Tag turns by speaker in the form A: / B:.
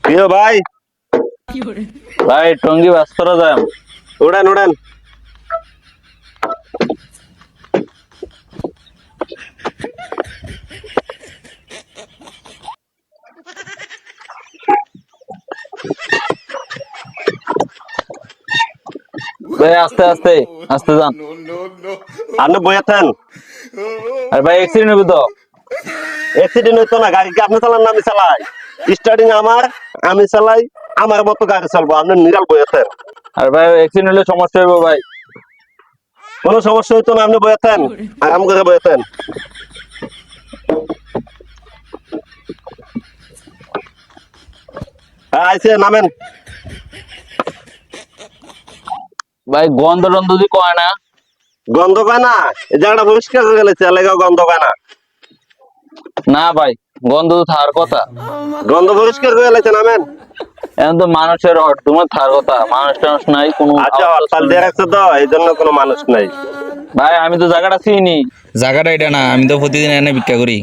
A: কি ভাই?
B: ভাই টঙ্গি বাস করা যায়?
A: উড়েন উড়েন।
B: ভাই আস্তে আস্তে আস্তে যান।
A: আপনি বইয়া থাকেন।
B: আর ভাই অ্যাক্সিডেন্ট হবে তো।
A: অ্যাক্সিডেন্ট হইতো না, গাড়ি কি আপনি চালান না আমি চালাই? স্টার্টিং আমার, আমি চালাই, আমার মতো গাড়ি চালবো, আপনি নিরাল বইয়া থাকেন।
B: আর ভাই অ্যাক্সিডেন্ট হলে সমস্যা হবে ভাই।
A: কোনো সমস্যা হইতো না, আপনি বইয়া থাকেন, আরাম করে বইয়া থাকেন। হ্যাঁ আইসে, নামেন।
B: ভাই গন্ধ টন্ধ যদি কয় না?
A: গন্ধ পায় না? এই জায়গাটা পরিষ্কার করে গেলে লেগেও গন্ধ পায় না।
B: না ভাই গন্ধ তো থাকার কথা।
A: গন্ধ পরিষ্কার করে গেলেছে, নামেন।
B: এখন তো মানুষের তোমার থাকার কথা, মানুষ টানুষ নাই কোনো।
A: আচ্ছা, হরতাল দিয়ে রাখছে তো, এই জন্য কোনো মানুষ নাই।
B: ভাই আমি তো জায়গাটা চিনি।
C: জায়গাটা এটা না, আমি তো প্রতিদিন এনে ভিক্ষা করি।